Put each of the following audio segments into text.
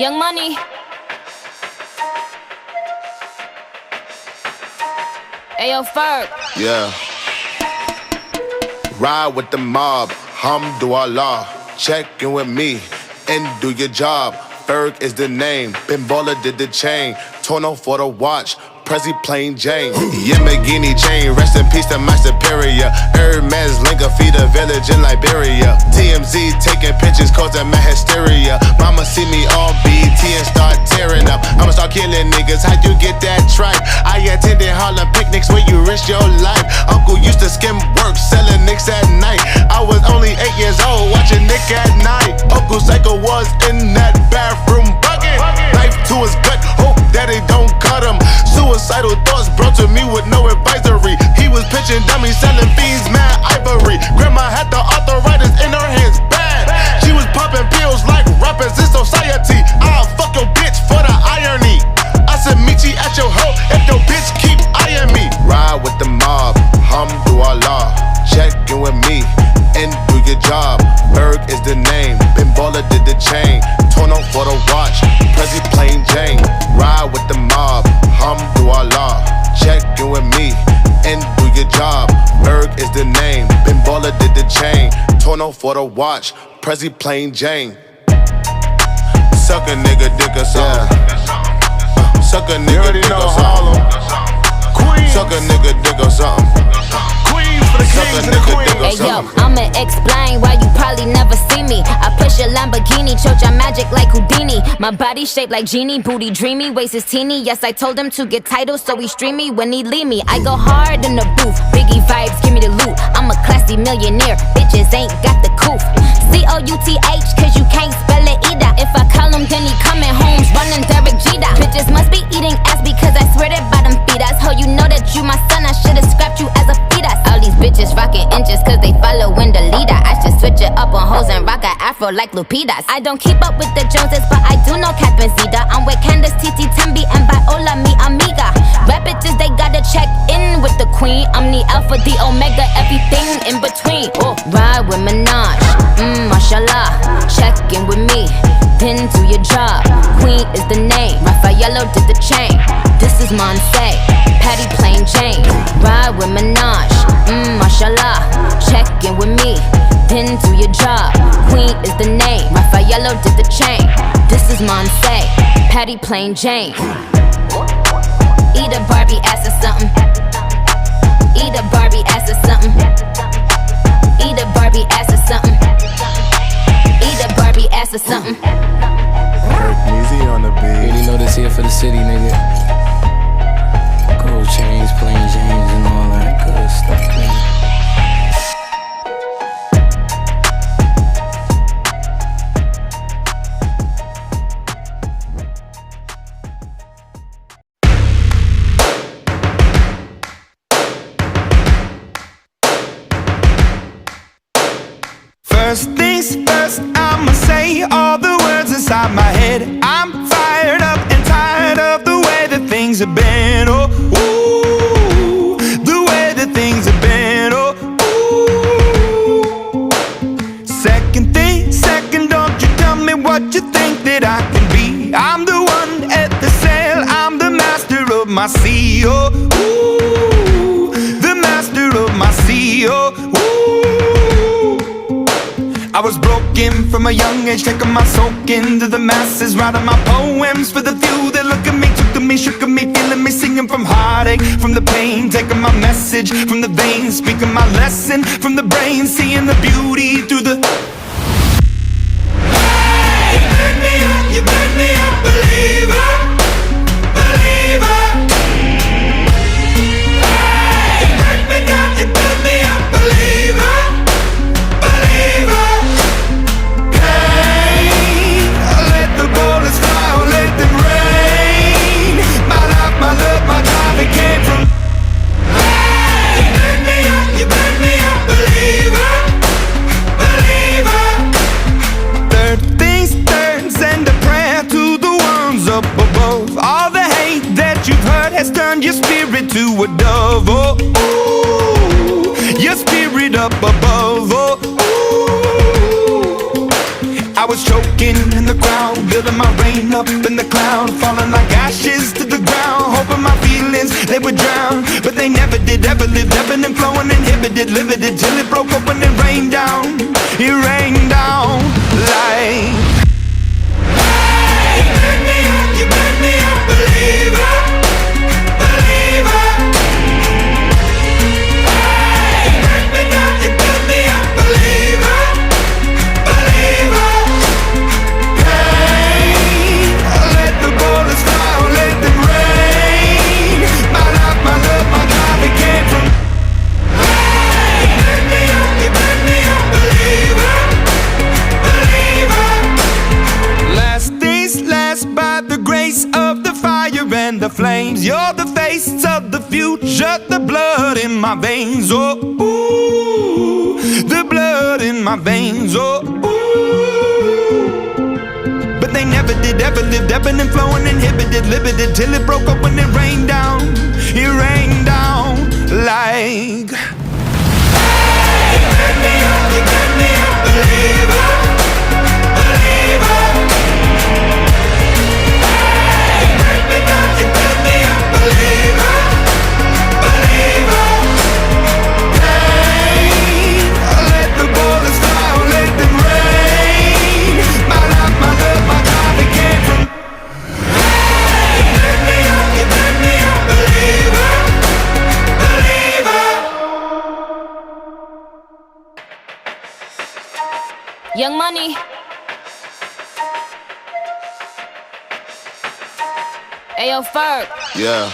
Young Money. Ayo, Ferg. Yeah. Ride with the mob, Hamdulillah. Check in with me and do your job. Ferg is the name, Ben Baller did the chain. Torno for the watch, Prezi plain Jane. Yamagini chain, rest in peace to my superior. Hermes Linka feed a village in Liberia. TMZ taking pictures causing my hysteria. Mama see me on BT and start tearing up. I'ma start killing niggas, how you get that tripe? I attended Harlem picnics where you risk your life. Uncle used to skim work, selling nicks at night. I was only 8 years old, watching Nick at night. Uncle Psycho was in that bathroom bucket. Knife to his gut, hope that it don't cut him. Suicidal thoughts brought to me with no advisory. He was pitching dummies, selling fiends, mad ivory. Grandma had the arthritis in her hands, bad. She was popping pills like rappers in society. I'll fuck your bitch for the irony. I said meet you at your hoe if your bitch keep eyeing me. Ride with the mob, Hamdulillah. Check in with me and do your job. Ferg is the name, Ben Baller did the chain. Torno for the watch, Prezi plain Jane. Ride with the mob, Hamdulillah. Check in with me and do your job. Ferg is the name, Ben Baller did the chain. Torno for the watch, Prezi plain Jane. Suck a nigga dick or something. Suck a nigga dick or something. Suck a nigga dick or something. Hey yo, I'ma explain why you probably never see me. I push a Lamborghini, choke your magic like Houdini. My body shaped like genie, booty dreamy, waist is teeny. Yes, I told him to get titles, so he stream me when he leave me. I go hard in the booth, Biggie vibes, give me the loot. I'm a classy millionaire, bitches ain't got the couth. C-O-U-T-H, cause you can't spell it either. If I call him, then he coming home, running Derek Jeter. Bitches must be eating ass because I swear that bottom feed us. Ho, you know that you my son, I should've scrapped you as a fetus. All these bitches rockin' inches cause they followin' the leader. I should switch it up on hoes and rock a afro like Lupitas. I don't keep up with the Joneses, but I do know Cap and Zeta. I'm with Candace, Titi, Tembi, and Viola, mi amiga. Rap bitches, they gotta check in with the queen. I'm the alpha, the omega, everything in between. Oh, ride with Minaj, mashallah. Check in with me, then do your job. Queen is the name, Raffaello did the chain. This is Monse, Patty plain Jane. Ride with Minaj, mashallah. Check in with me, then do your job. Queen is the name, Raffaello did the chain. This is Monse, Patty plain Jane. Eat a Barbie ass or something. Eat a Barbie ass or something. Eat a Barbie ass or something. Eat a Barbie ass or something. Easy on the beat. Really know this here for the city, nigga. Gold chains, plain James, and all that good stuff, nigga. First things first, I'ma say all the words inside my head. I'm fired up and tired of the way that things have been. Oh, ooh, the way that things have been. Oh, ooh. Second thing, second, don't you tell me what you think that I can be. I'm the one at the sail, I'm the master of my sea. Oh, ooh, the master of my sea. Oh, ooh. I was broken from a young age, taking my soak into the masses, writing my poems for the few that look at me, took to me, shook at me, feeling me, singing from heartache, from the pain, taking my message from the veins, speaking my lesson from the brain, seeing the beauty through the. Hey, you made me a believer, believer. Hey, you break me down, you build me a believer. Came from. Hey, you made me a believer, believer. Third things third, send a prayer to the ones up above. All the hate that you've heard has turned your spirit to a dove. Oh, ooh, your spirit up above. Oh, ooh. I was choking in the crowd, building my rain up in the cloud, falling like ashes to the ground, hoping my feelings, they would drown. But they never did, ever lived, ebbing and flowing, inhibited, limited, till it broke open and rained down. It rained down like, hey, you burn me up, you burn me up, believer, believer. Hey, you burn me down, you burn me up, believer, believer. Hey, let the bullets fly, let them rain. My life, my love, my God, it came from. Hey, you burn me up, you burn me up, believer, believer. Last days last by the grace of the fire and the flames. You're the face of the future, the blood in my veins. Oh, ooh, the blood in my veins. Oh, ooh. But they never did, ever lived, ebbing and flowing, inhibited, limited, till it broke up when it rained down. It rained down like, hey, you burn me up, you burn me up, believer, believer. Hey, you burn me down, you burn me up, believer, believer. Hey, let the bullets fly, let them rain. My life, my love, my God, it came from. Hey, you burn me up, you burn me up, believer, believer. Young Money. Ayo, Ferg. Yeah.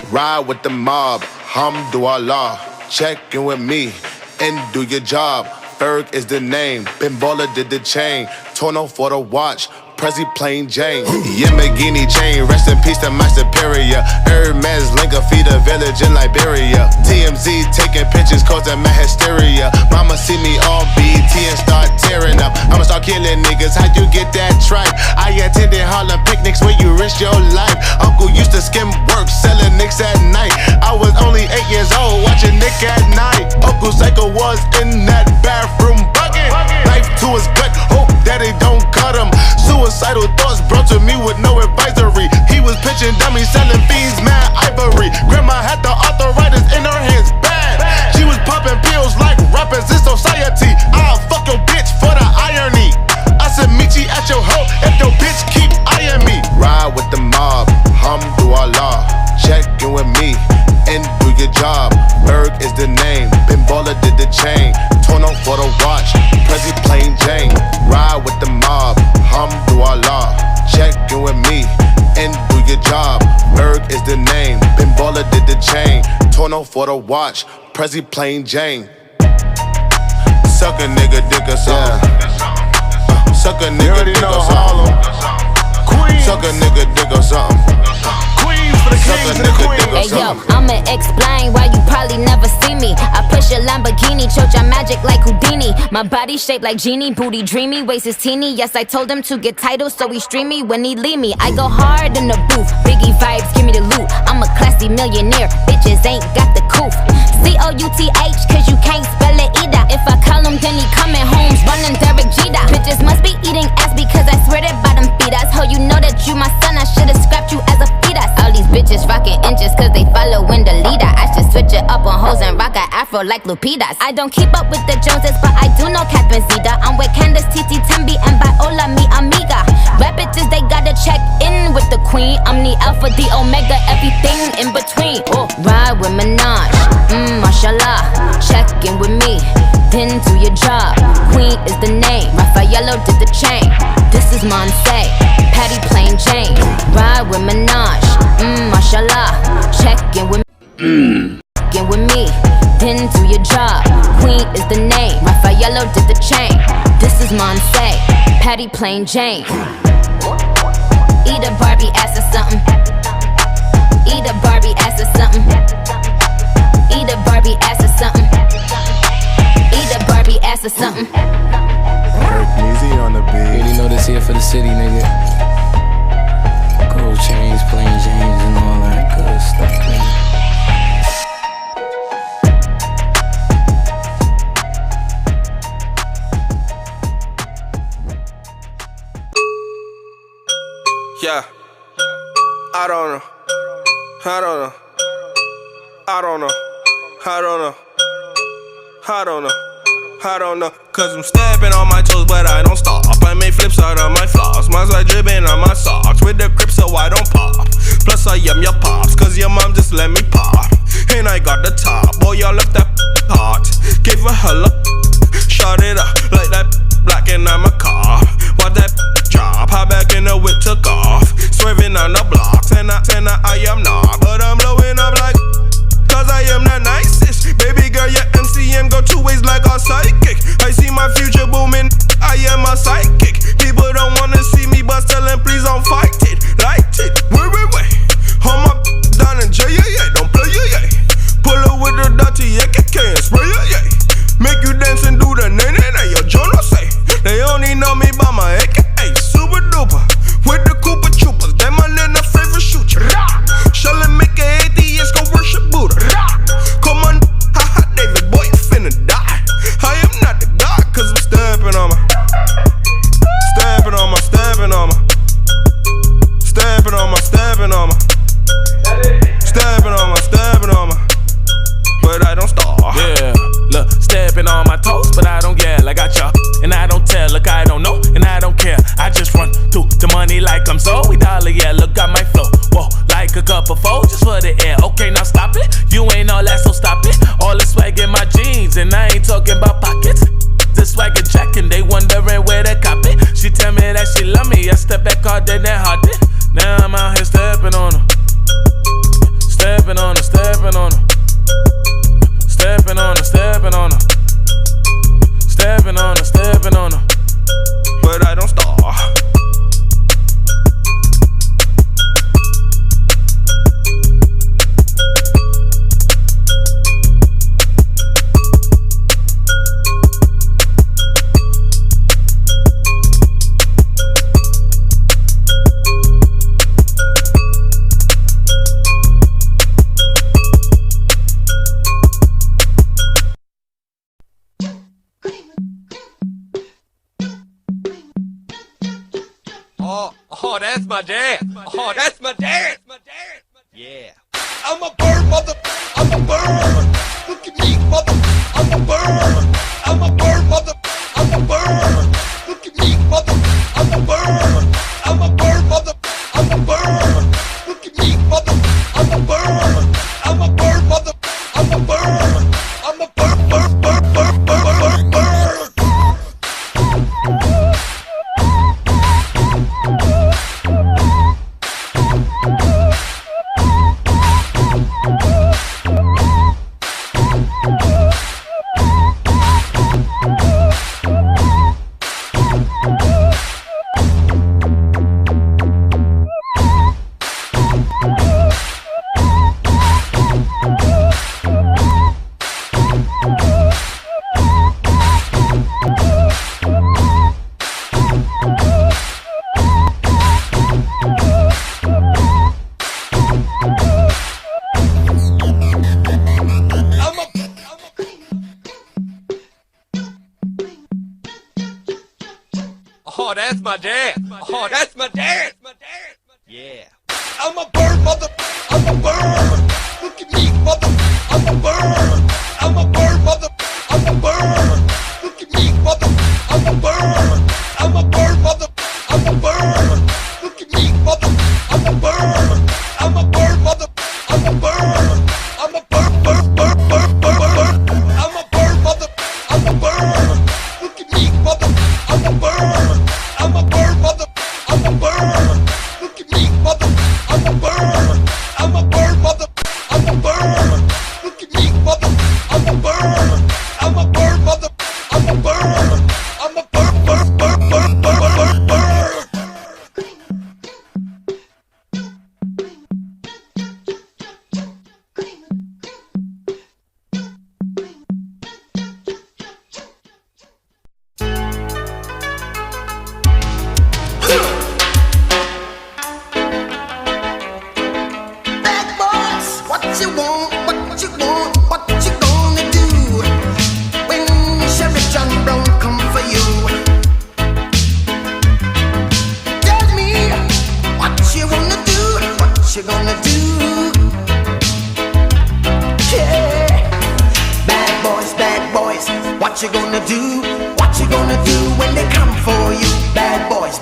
Ride with the mob, Hamdulillah. Check in with me and do your job. Ferg is the name. Ben Baller did the chain. Torno for the watch. Prezi plain Jane. Yamagini chain. Rest in peace to my superior. Hermes link a feed a village in Liberia. TMZ taking pictures causing my hysteria. Mama see me on BT and start tearing up. I'ma start killing niggas. How you get that tripe? I attended Harlem picnics where you risk your life. Uncle used to skim work selling nicks at night. I was only 8 years old watching Nick at night. Uncle Psycho was in that bathroom bucket. Knife to his gut. Hope that they don't cut him. Suicidal thoughts brought to me with no advisory. He was pitching dummies, selling fiends, mad ivory. Grandma had the arthritis in her hands, bad. She was popping pills like rappers in society. I'll fuck your bitch for the irony. I said meet you at your hoe if your bitch keep eyeing me. Ride with the mob, Hamdulillah. Check in with me and do your job. Berg is the name. Ben Baller did the chain. Torno for the watch. Prezi plain Jane. Ride with the mob, Hamdulillah. Check in with me and do your job. Berg is the name. Ben Baller did the chain. Torno for the watch. Prezi plain Jane. Suck a nigga, dick or something. Suck a nigga, dick or something. Suck a nigga, dick or something. Hey yo, I'ma explain why you probably never see me. I push a Lamborghini, choke your magic like Houdini. My body shaped like genie, booty dreamy, waist is teeny. Yes, I told him to get titles, so he stream me when he leave me. I go hard in the booth, Biggie vibes, give me the loot. I'm a classy millionaire, bitches ain't got the coof. C-O-U-T-H, cause you can't spell it either. If I call him, then he coming home, running Derek Jeter. Bitches must be eating ass because I swear that bottom feed us. Ho, you know that you my son, I should've scrapped you as a fetus. All these bitches rocking inches cause they following the leader. I should switch it up on hoes and rock a afro like Lupitas. I don't keep up with the Joneses, but I do know Cat Benzita. I'm with Candace, Titi, Tembi, and Viola, mi amiga. Rap bitches, they gotta check in with the queen. I'm the alpha, the omega, everything in between. Oh, ride with Minaj, mashallah. Check in with me, then do your job. Queen is the name, Raffaello did the chain. This is Monse, Patty plain Jane. Ride with Minaj, mashallah. Check in with me, then do your job. Queen is the name, Raffaello did the chain. This is Monse, Patty plain Jane. Eat a Barbie ass or something. Eat a Barbie ass or something. Eat a Barbie ass or something. Eat a Barbie ass or something. Easy on the beat. Really know this here for the city, nigga. Gold chains, plain James, and all that good stuff, nigga. Yeah. I don't know. I don't know. I don't know. I don't know. I don't know. I don't know. Cause I'm stepping on my toes, but I don't stop. I make flips out of my floss. Mine's like dripping on my socks. With the grip so I don't pop. Plus I am your pops, cause your mom just let me pop. And I got the top. Boy, y'all left that hot. Gave her hella. Shot it up like that black and I'm a car. Watch that drop. Hop back in the whip, took off. Swerving on the blocks. And I am not. But I'm blowing up like. Cause I am the nicest. Baby girl, your MCM go two ways like a psychic. I see my future booming, I am a psychic. People don't wanna see me, but tell them please don't fight it. Light it, wait. Hold my down and J, yeah, don't play, yeah. Pull up with the dirty AKK and spray, yeah. Make you dance and do the nay, yo, Jono say. They only know me by my AKA, super duper. With the Cooper Troopers, them my little favorite shooter. Shall I make an atheist go worship Buddha? Come on, haha, David, boy, you finna die. I am not the God, cause I'm stepping on my. Stepping on my. Stepping on my. Stepping on my. Stepping on my. Stepping on my. Stepping on my. But I don't stop. Yeah, look, stepping on my toes, but I don't yell. I got y'all, and I don't tell. Look, I don't know, and I don't care. I just run through the money like I'm Zoe Dollar. Yeah, look, got my flow. Whoa, like a cup of fold just for the air. Okay, now stop it. You ain't all that, so stop it. All the swag in my jeans, and I ain't talking about pockets. The swagger jack, and they wondering where they cop it. She tell me that she love me. I step back harder than harder. Now I'm out here stepping on her. Stepping on her, stepping on her. Stepping on her, stepping on her. Stepping on her, stepping on her. But I don't stop. Oh, that's my dad. Oh, that's my dad. Yeah. I'm a bird, mother. I'm a bird. Look at me, mother. I'm a bird. I'm a bird, mother. I'm a bird. Look at me, mother. I'm a bird. I'm a bird, mother. I'm a bird. Look at me, mother. I'm a bird. I'm a bird, mother. I'm a bird. I'm a bird, bird, bird, bird, bird, bird, bird. Oh, that's my dad. Oh, that's my dad. Yeah. I'm a bird, mother. I'm a bird. Look at me, mother. I'm a bird. I'm a bird, mother. I'm a bird. Look at me, mother. I'm a bird. I'm a bird, mother. I'm a bird. Look at me, mother. I'm a bird. I'm a bird, mother. I'm a bird. I'm a bird, bird, bird, bird, bird, bird. I'm a bird, mother. I'm a bird. Look at me, mother. I'm a bird. I'm a bird, mother. I'm a bird. Look at me, mother. I'm a bird. I'm a bird, mother. I'm a bird. Look at me, mother. I'm a bird. I'm a bird, mother. I'm a bird. I'm a bird, bird, bird, bird, bird, bird, bird. Bad boys, what you want, what you want, what you gonna do? what you gonna do? What you gonna do when they come for you? Bad boys,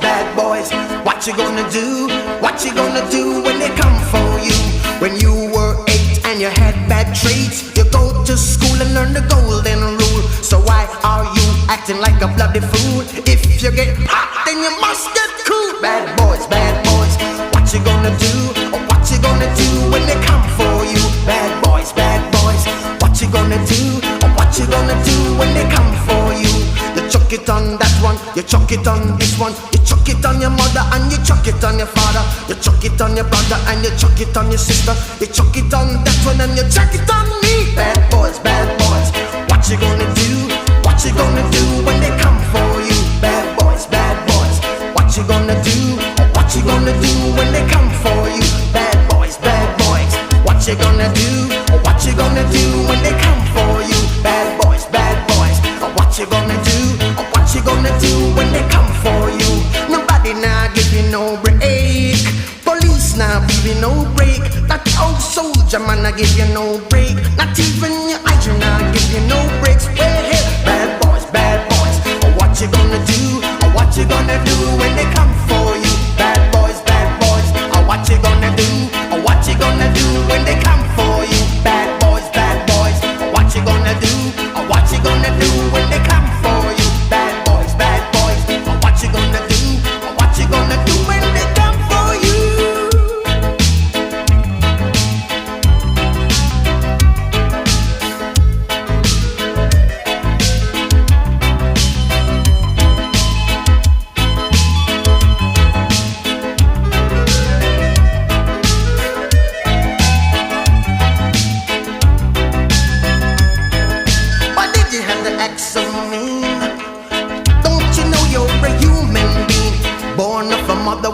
what you gonna do? What you gonna do when they come for you? When you were 8 and you had bad traits, you go to school and learn the golden rule. So why are you acting like a bloody fool? If you get hot, then you must get cool. Bad boys, what you gonna do? Or what you gonna do when they come for you? Bad boys, what you gonna do? Or what you gonna do when they come for you? You chuck it on that one, you chuck it on this one, you chuck it on your mother and you chuck it on your father, you chuck it on your brother and you chuck it on your sister, you chuck it on that one and you chuck it on me. Bad boys, what you gonna do? What you gonna do when they come for you? Bad boys, what you gonna do? What you gonna do when they come for you? Bad boys, what you gonna do? What you gonna do when they come for you? Bad boys, what you gonna do? What you gonna do when they come for you? Nobody now give you no break. Police now give you no break. That old soldier man I give you no break. Not even your agent now give you no breaks. Well, hey, bad boys, what you gonna do? What you gonna do when they come for you? Bad boys, what you gonna do? What you gonna do when they come for you? Bad boys, what you gonna do? What you gonna do when they come for you? Bad boys, what you gonna do? What you gonna do when they come for you?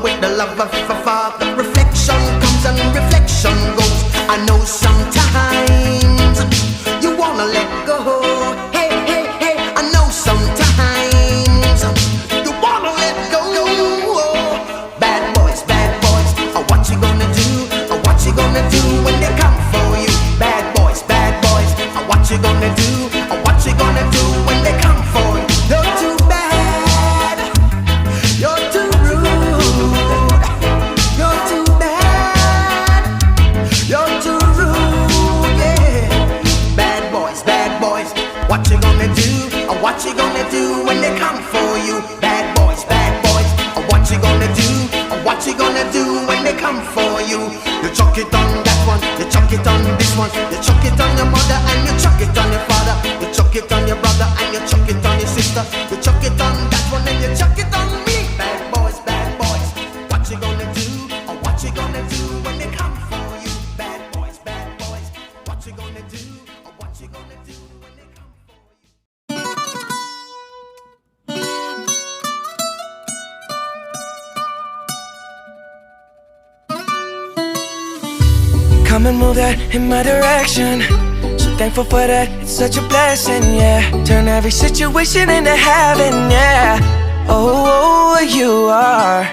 With the love of a father, reflection comes and reflection goes. I know sometimes you wanna let go. Hey, I know sometimes you wanna let go. Bad boys, what you gonna do? What you gonna do when they come for you? Bad boys, what you gonna do? What you gonna do when they come for you? You're too bad, you're too rude. You're too bad, you're too rude, yeah. Bad boys, what you gonna do? What you gonna do when they come for you? Bad boys, what you gonna do? What you gonna do when they come for you? You chuck it on that one, you chuck it on this one, you chuck it on your mother and you chuck it on your father, you chuck it on your brother and you chuck it on your sister, you chuck it on that one and you chuck it on me. Bad boys, what you gonna do? What you gonna do when they come for you? Bad boys, what you gonna do? What you gonna do when they come for you? Come and move that in my direction. So thankful for that, it's such a blessing, yeah. Turn every situation into heaven, yeah. Oh, you are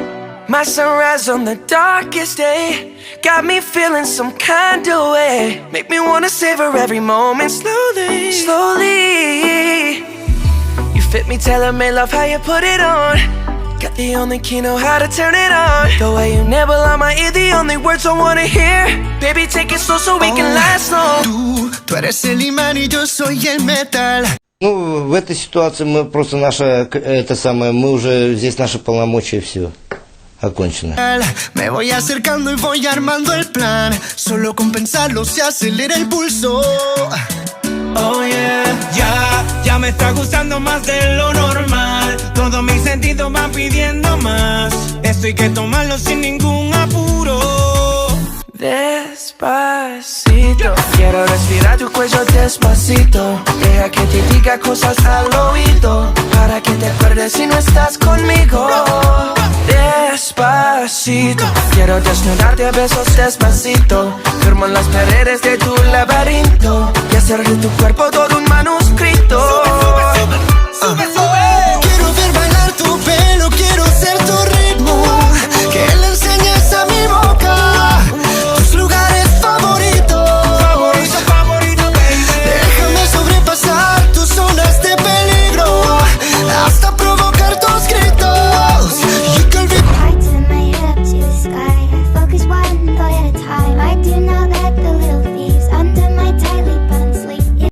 my sunrise on the darkest day. Got me feeling some kind of way. Make me wanna savor every moment slowly, slowly. You fit me, tailor-made, love how you put it on. Got the only key, know how to turn it on. The way you never lie my ear, the only words I wanna hear. Baby, take it slow so we can last long. Tú eres el imán y yo soy el metal. Ну, в этой ситуации мы просто мы уже здесь наши полномочия все окончено. Me voy acercando y voy armando el plan. Solo con pensarlo se acelera el pulso. Oh yeah, ya me está gustando más de lo normal. Todos mis sentidos van pidiendo más. Esto hay que tomarlo sin ningún apuro. Despacito, quiero respirar tu cuello despacito. Deja que te diga cosas al oído, para que te acuerdes si no estás conmigo. Despacito, quiero desnudarte a besos despacito. Firmo en las paredes de tu laberinto y hacer de tu cuerpo todo un manuscrito.